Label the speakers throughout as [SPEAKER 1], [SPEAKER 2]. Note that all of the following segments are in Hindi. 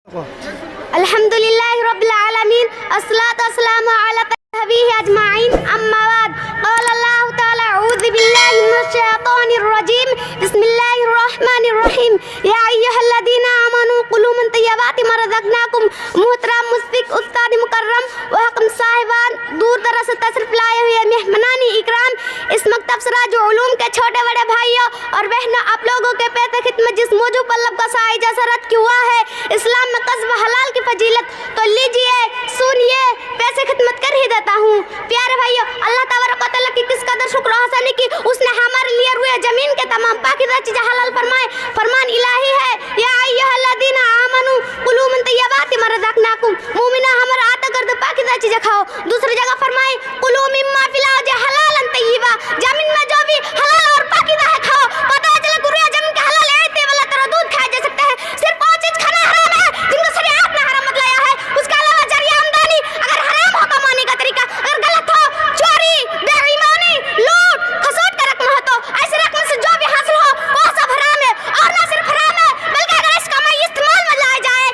[SPEAKER 1] अल्हम्दुलिल्लाहि रब्बिल आलमीन अस्सलातु वस्सलामु अला तहबीहि अजमाइन अम्मा बाद क़ाल अल्लाहु तआला अऊज़ु बिल्लाहि मिनश शैतानिर रजीम बिस्मिल्लाहिर रहमानिर रहीम या अय्युहल्लज़ीना आमनू कुलू मिन तय्यबाति मा रज़क़नाकुम मोहतरम मुस्फिक उस्ताद मुकर्रम व हकम साहिबान दूर दराज से तशरीफ लाए हुए मेहमानानी इकराम, इस मकतब सिराज उलूम के छोटे बड़े भाइयों और बहनों, आप लोगों के पेश खिदमत जिस मौजू पर लब का साइजा सरत की हुआ है इस्लाम में कस्ब हलाल की फजीलत, तो लीजिए सुनिए, पैसे खिदमत कर ही देता हूँ। प्यारे भाइयों, अल्लाह तबारक व तआला की किस कदर शुक्र हसनी की उसने हमारे लिए रुए जमीन के तमाम पाकीज़ा चीज़ें हलाल फरमाए। फरमान इलाही है या अय्युहल्लज़ीना आमनू कुलू मिन तय्यबाति मा रज़क़नाकुम, मोमिना हमारा आता कर दो पाकीज़ा चीज़ें खाओ। दूसरी जगह फरमाए कुलू मिम्मा फिल अर्ज़ि हलालन तय्यिबा, जमीन में जो भी हलाल और पाकीज़ा है खाओ। पता चला रुए जमीन के हलाल है वाला तरह दूध खाया जा सकता है, सिर्फ वो चीज खाना हराम है जिनको शरीयत ने हराम बताया है। उसके अलावा जरिया आमदनी अगर हराम हो कमाने का तरीका अगर गलत हो, चोरी, बेईमानी, लूट खसोट का रकम हो, तो ऐसे रकम से जो भी हासिल हो वो सब हराम है। और ना सिर्फ हराम है बल्कि अगर इस कमाई इस्तेमाल में लाया जाए,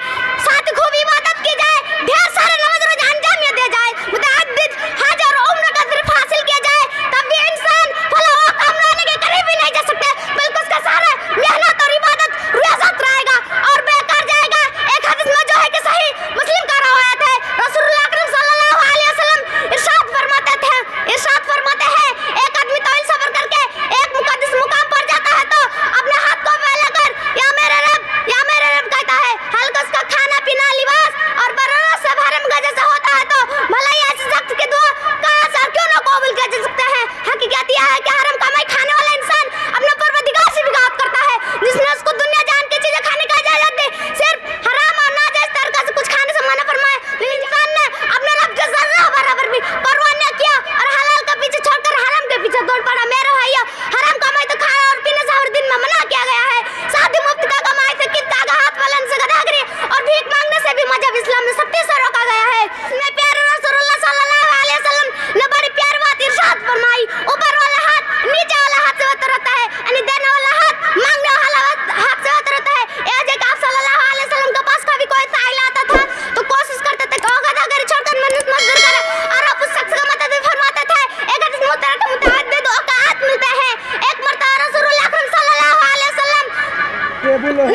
[SPEAKER 1] साथ खूब इबादत की जाए, ढेर सारे नमाज रोजा अंजाम दिया जाए, मुतअद्दिद हज और उम्र का सिर्फ हासिल किया जाए, तब भी इंसान फला वो कामराने के करीब भी नहीं जा सकते, बल्कि उसका सारा मेहनत और इबादत रियाजत रहेगा और बेकार जाएगा। एक हदीस में जो है कि सही मुस्लिम का रवायत है, रसूलुल्लाह अकरम सल्लल्लाहु अलैहि वसल्लम इरशाद फरमाते हैं एक आदमी तवील सफर करके एक मुकद्दस मुकाम पर जाता है तो अपने हाथ को फैलाकर या मेरे रब कहता है। हल्का उसका खाना पीना लिबास और बरकत से भरम गजे से होता है तो भला ही ऐसे शख्स की दुआ का असर क्यों न कबूल किया जा सकता है। हकीकत यह है कि हराम कमाई खाने वाला इंसान अपने परवरदिगार से बिगाड़ करता है, जिसने उसको दुनिया जान की चीजें खाने का इजाजत दी, सिर्फ हराम और नाजायज तरीका से कुछ खाने से मना फरमाया, लेकिन इंसान ने अपने रब के जर्रा बराबर भी परवाह न किया और हलाल का पीछे छोड़कर हराम के पीछे दौड़ पड़ा। मेरे भाइयों, हराम कमाई तो खाना और पीने से हर दिन में मना किया गया है, साथ ही मुफ्त का कमाई से कित्ता का हाथ वालन से गदागरी और भीख मांगने से भी मजहब इस्लाम में सख्ती से रोका गया है। इसमें प्यारे रसूलुल्लाह सल्लल्लाहु अलैहि वसल्लम ने बड़ी प्यारी बात इरशाद फरमाई, ऊपर वाला हाथ नीचे वाला हाथ से होता रहता है, यानी देने वाला हाथ मांगने वाला हाथ से होता रहता है। यह जगह आप सल्लल्लाहु अलैहि वसल्लम के पास कभी कोई साहिल आता था तो कोशिश करते थे कि वो गदागरी छोड़कर मेहनत मजदूर करे और आप उस शख्स का मदद फरमाते थे। एक हदीस मुतअद्दिद औकात मिलते हैं। एक मर्तबा रसूलुल्लाह अकरम सल्लल्लाहु अलैहि वसल्लम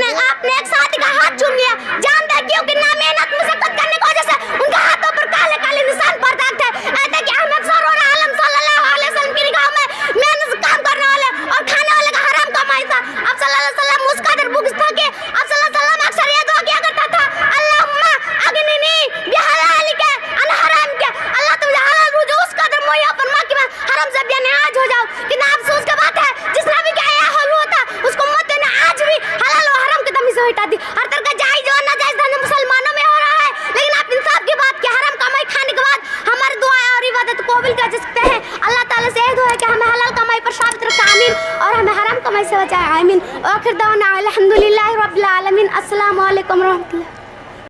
[SPEAKER 1] ने आपने एक साथी का हाथ चूम लिया, जानते क्योंकि ना मेहनत मुशक्कत करने की वजह से उनका हाथों पर काले काले निशान पड़ जाते थे। ऐसे कि अहमद सरवर आलम सल्लल्लाहु अलैहि वसल्लम की निगाह में मेहनत से काम करने वाले और खाने वाले का हराम कमाई था। आप सल्लल्लाहु अलैहि वसल्लम उस कदर बुग़्ज़ था कि आप सल्लल्लाहु अलैहि वसल्लम अक्सर ये दुआ किया करता था, अल्लाहुम्मा अगनिनी बिहलालिका अन हरामिका, अल्लाह तुम मुझे हलाल रुज़ उस कदर मुहैया फरमा कि मैं हराम से बेनियाज हो जाऊं। कितना अफसोस की बात है, जिस नबी का यह हाल हुआ था उसको उम्मत ने आज भी हलाल और हराम की तमीज़ हटा दी। हर तरह का जायज़ और नाजायज़ धंधा मुसलमानों में हो रहा है, लेकिन आप इंसाफ की बात कि हराम कमाई खाने के बाद हमारी दुआएं और इबादत कबूल कर सकते हैं। अल्लाह ताला से दुआ है कि हमें हलाल कमाई पर साबित रखे, आमीन, और हमें हराम कमाई से बचाए, आमीन। आखिर दावाना अल्हम्दुलिल्लाहि रब्बिल आलमीन। अस्सलामु अलैकुम व रहमतुल्लाह।